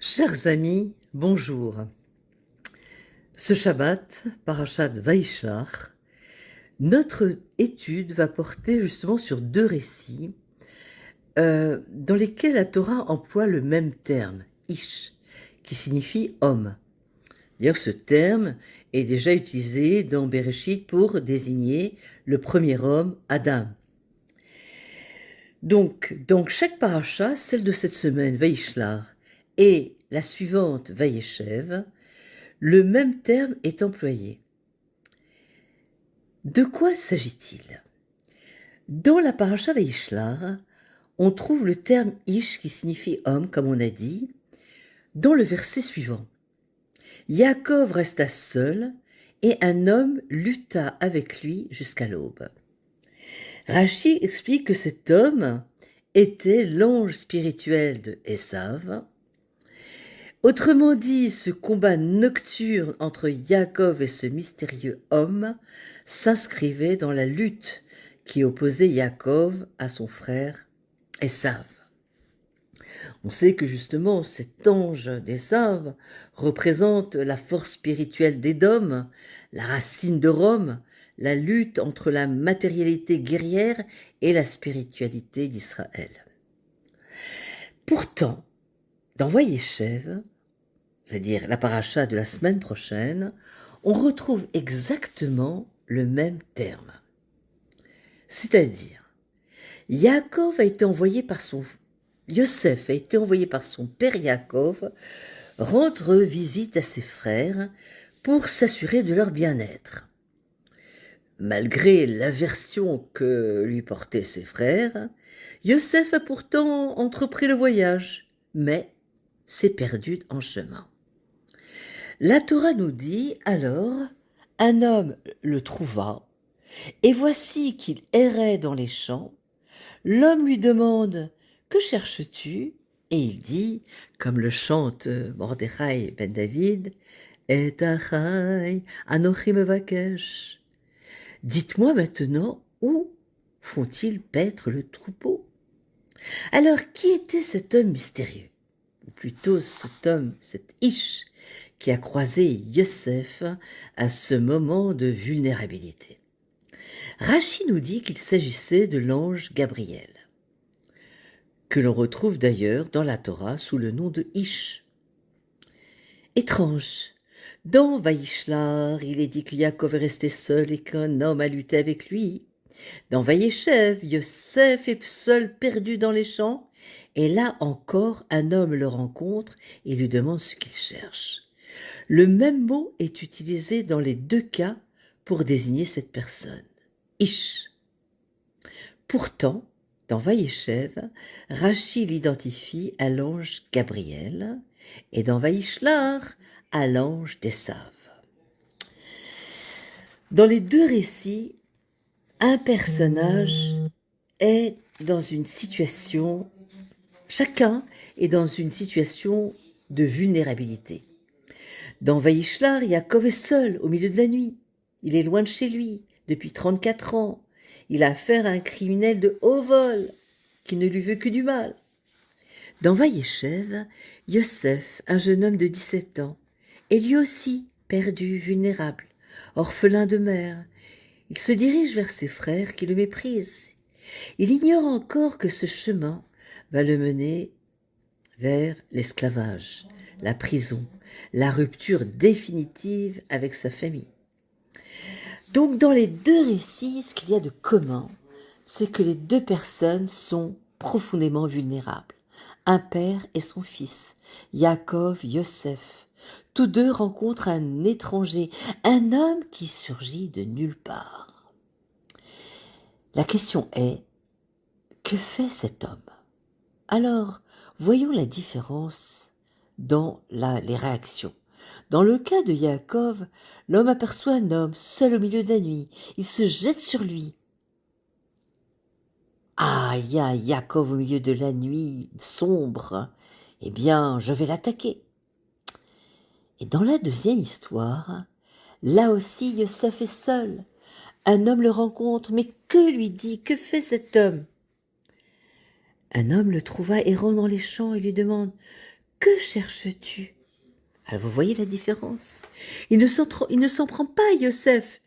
Chers amis, bonjour. Ce Shabbat, Parashat Vaïshlach, notre étude va porter justement sur deux récits dans lesquels la Torah emploie le même terme, Ish, qui signifie homme. D'ailleurs, ce terme est déjà utilisé dans Bereshit pour désigner le premier homme, Adam. Donc, dans chaque paracha, celle de cette semaine, Vaïshlach, et la suivante, Vaïeshev, le même terme est employé. De quoi s'agit-il? Dans la paracha Vaïshlach, on trouve le terme Ish qui signifie homme, comme on a dit, dans le verset suivant. Yaakov resta seul et un homme lutta avec lui jusqu'à l'aube. Rashi explique que cet homme était l'ange spirituel de Esav. Autrement dit, ce combat nocturne entre Yaakov et ce mystérieux homme s'inscrivait dans la lutte qui opposait Yaakov à son frère Esav. On sait que justement cet ange d'Esav représente la force spirituelle d'Édom, la racine de Rome, la lutte entre la matérialité guerrière et la spiritualité d'Israël. Pourtant, dans Vaïeshev, c'est-à-dire la paracha de la semaine prochaine, on retrouve exactement le même terme. C'est-à-dire, Yaakov a été envoyé par son Yosef a été envoyé par son père Yaakov rendre visite à ses frères pour s'assurer de leur bien-être. Malgré l'aversion que lui portaient ses frères, Yosef a pourtant entrepris le voyage, mais s'est perdu en chemin. La Torah nous dit alors, un homme le trouva, et voici qu'il errait dans les champs. L'homme lui demande, que cherches-tu? Et il dit, comme le chante Mordechai ben David, Et achai anochi mevakesh. Dites-moi maintenant, où font-ils paître le troupeau? Alors, qui était cet homme mystérieux? Ou plutôt cet homme, cet Ish, qui a croisé Yosef à ce moment de vulnérabilité. Rashi nous dit qu'il s'agissait de l'ange Gabriel, que l'on retrouve d'ailleurs dans la Torah sous le nom de Ish. Étrange, dans Vaïshlach, il est dit que Yaakov est resté seul et qu'un homme a lutté avec lui. Dans Vaïeshev, Yosef est seul perdu dans les champs, et là encore un homme le rencontre et lui demande ce qu'il cherche. Le même mot est utilisé dans les deux cas pour désigner cette personne, Ish. Pourtant, dans Vaïeshev, Rashi l'identifie à l'ange Gabriel et dans Vaïshlach à l'ange d'Esav. Dans les deux récits, un personnage est dans une situation, chacun est dans une situation de vulnérabilité. Dans Vaïshlach, Yaakov est seul au milieu de la nuit. Il est loin de chez lui depuis 34 ans. Il a affaire à un criminel de haut vol qui ne lui veut que du mal. Dans Vaïeshev, Yosef, un jeune homme de 17 ans, est lui aussi perdu, vulnérable, orphelin de mère. Il se dirige vers ses frères qui le méprisent. Il ignore encore que ce chemin va le mener vers l'esclavage, la prison, la rupture définitive avec sa famille. Donc dans les deux récits, ce qu'il y a de commun, c'est que les deux personnes sont profondément vulnérables. Un père et son fils, Yaakov, Yosef. Tous deux rencontrent un étranger, un homme qui surgit de nulle part. La question est, que fait cet homme? Alors, voyons la différence dans les réactions. Dans le cas de Yaakov, l'homme aperçoit un homme seul au milieu de la nuit. Il se jette sur lui. Ah, il y a Yaakov au milieu de la nuit sombre. Eh bien, je vais l'attaquer. Et dans la deuxième histoire, là aussi, Yosef est seul. Un homme le rencontre, mais que lui dit, que fait cet homme? Un homme le trouva errant dans les champs et lui demande que cherches-tu? Alors vous voyez la différence. Il ne s'en prend pas à Yosef.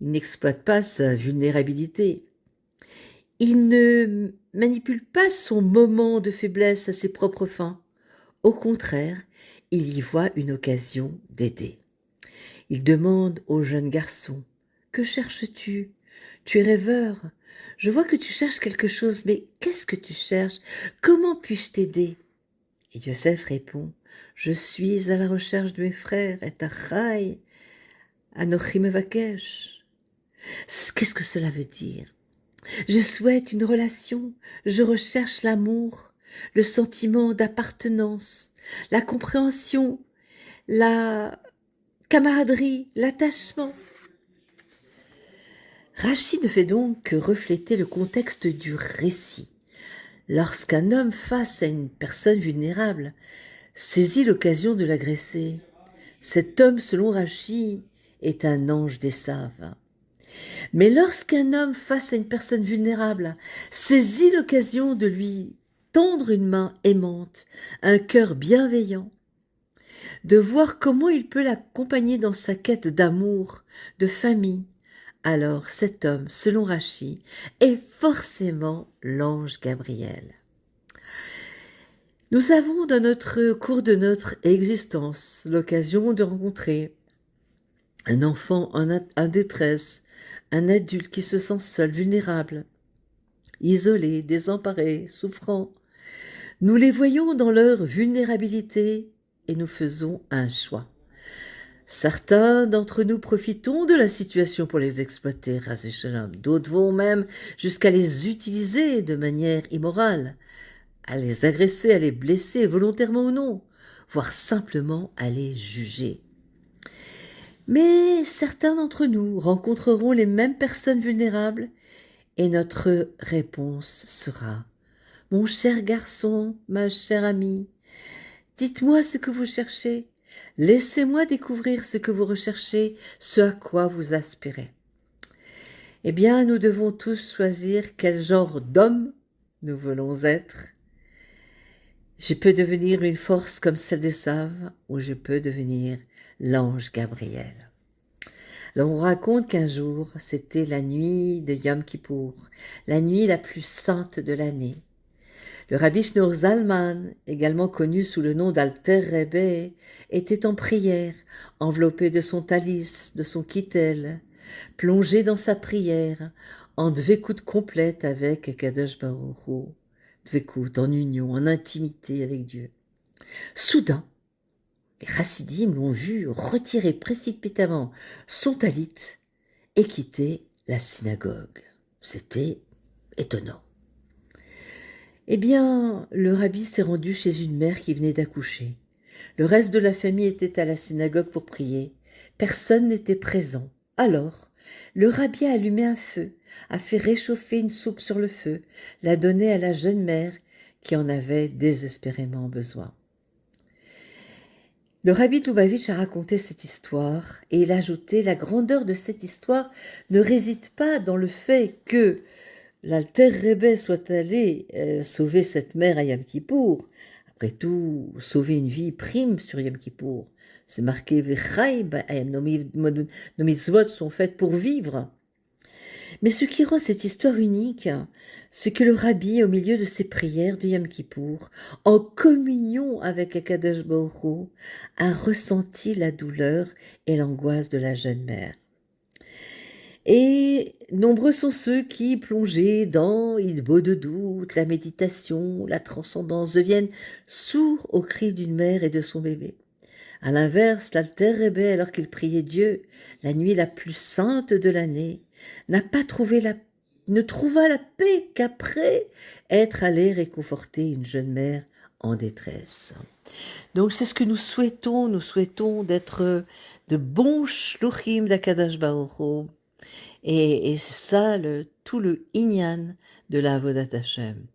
Il n'exploite pas sa vulnérabilité. Il ne manipule pas son moment de faiblesse à ses propres fins. Au contraire, il y voit une occasion d'aider. Il demande au jeune garçon: que cherches-tu? Tu es rêveur. Je vois que tu cherches quelque chose, mais qu'est-ce que tu cherches? Comment puis-je t'aider? Et Yosef répond: je suis à la recherche de mes frères, et achai, anochi mevakesh. Qu'est-ce que cela veut dire? Je souhaite une relation, je recherche l'amour, le sentiment d'appartenance, la compréhension, la camaraderie, l'attachement. Rachi ne fait donc que refléter le contexte du récit. Lorsqu'un homme face à une personne vulnérable saisit l'occasion de l'agresser, cet homme, selon Rachi, est un ange d'Esav. Mais lorsqu'un homme face à une personne vulnérable saisit l'occasion de lui tendre une main aimante, un cœur bienveillant, de voir comment il peut l'accompagner dans sa quête d'amour, de famille, alors cet homme, selon Rachi, est forcément l'ange Gabriel. Nous avons dans notre cours de notre existence l'occasion de rencontrer un enfant en détresse, un adulte qui se sent seul, vulnérable, isolé, désemparé, souffrant. Nous les voyons dans leur vulnérabilité et nous faisons un choix. Certains d'entre nous profitons de la situation pour les exploiter, ras et shalom. D'autres vont même jusqu'à les utiliser de manière immorale, à les agresser, à les blesser, volontairement ou non, voire simplement à les juger. Mais certains d'entre nous rencontreront les mêmes personnes vulnérables et notre réponse sera: mon cher garçon, ma chère amie, dites-moi ce que vous cherchez, laissez-moi découvrir ce que vous recherchez, ce à quoi vous aspirez. Eh bien, nous devons tous choisir quel genre d'homme nous voulons être. Je peux devenir une force comme celle d'Esav, ou je peux devenir l'ange Gabriel. Alors on raconte qu'un jour, c'était la nuit de Yom Kippour, la nuit la plus sainte de l'année. Le rabbi Shneur Zalman, également connu sous le nom d'Alter Rebbe, était en prière, enveloppé de son talis, de son kittel, plongé dans sa prière, en dvekout complète avec Kadosh Baruch Hu, dvekout en union, en intimité avec Dieu. Soudain, les chassidim l'ont vu retirer précipitamment son talit et quitter la synagogue. C'était étonnant. Eh bien, le rabbi s'est rendu chez une mère qui venait d'accoucher. Le reste de la famille était à la synagogue pour prier. Personne n'était présent. Alors, le rabbi a allumé un feu, a fait réchauffer une soupe sur le feu, l'a donnée à la jeune mère qui en avait désespérément besoin. Le rabbi Lubavitch a raconté cette histoire et il a ajouté: la grandeur de cette histoire ne réside pas dans le fait que l'Alter Rebbe soit allé sauver cette mère à Yom Kippour. Après tout, sauver une vie prime sur Yom Kippour. C'est marqué Vechai ba'ayam, nos mitzvot sont faites pour vivre. Mais ce qui rend cette histoire unique, c'est que le rabbi, au milieu de ses prières de Yom Kippour, en communion avec Akadosh Baruch Hu, a ressenti la douleur et l'angoisse de la jeune mère. Et nombreux sont ceux qui, plongés dans Idbo de doute, la méditation, la transcendance, deviennent sourds aux cris d'une mère et de son bébé. À l'inverse, l'Alter Rebbe, alors qu'il priait Dieu, la nuit la plus sainte de l'année, ne trouva la paix qu'après être allé réconforter une jeune mère en détresse. Donc c'est ce que nous souhaitons d'être de bons shluchim d'Akadosh Baruch Hu. Et c'est ça tout le inyan de la Avodat Hashem.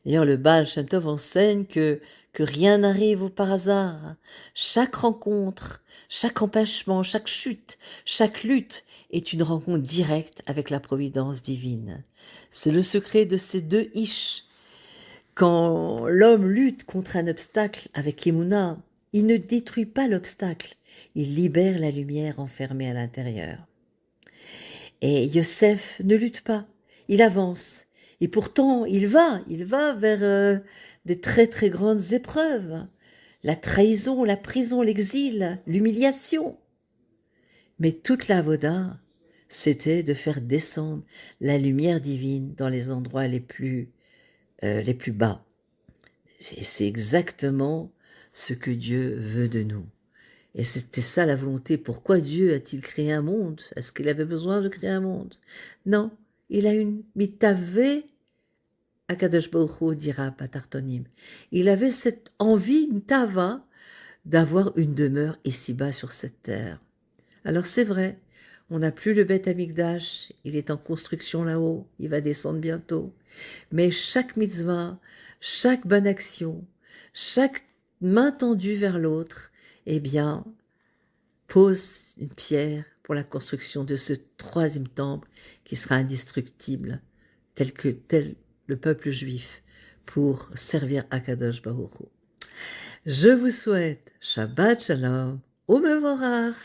D'ailleurs, le Baal Shem Tov enseigne que rien n'arrive par hasard. Chaque rencontre, chaque empêchement, chaque chute, chaque lutte est une rencontre directe avec la providence divine. C'est le secret de ces deux ish Quand l'homme lutte contre un obstacle avec Emouna, il ne détruit pas l'obstacle, il libère la lumière enfermée à l'intérieur. Et Yosef ne lutte pas, il avance. Et pourtant, il va vers des très très grandes épreuves. La trahison, la prison, l'exil, l'humiliation. Mais toute la voda, c'était de faire descendre la lumière divine dans les endroits les plus bas. C'est exactement ce que Dieu veut de nous. Et c'était ça la volonté. Pourquoi Dieu a-t-il créé un monde? Est-ce qu'il avait besoin de créer un monde? Non, il a une mitave Akadosh Baruch Hu dira Patartonim. Il avait cette envie, une tava, d'avoir une demeure ici-bas sur cette terre. Alors c'est vrai, on n'a plus le Beth Amikdash, il est en construction là-haut, il va descendre bientôt. Mais chaque mitzvah, chaque bonne action, chaque main tendue vers l'autre, eh bien, pose une pierre pour la construction de ce troisième temple qui sera indestructible, tel le peuple juif, pour servir Akadosh Baruch Hu. Je vous souhaite Shabbat Shalom, Umevorach.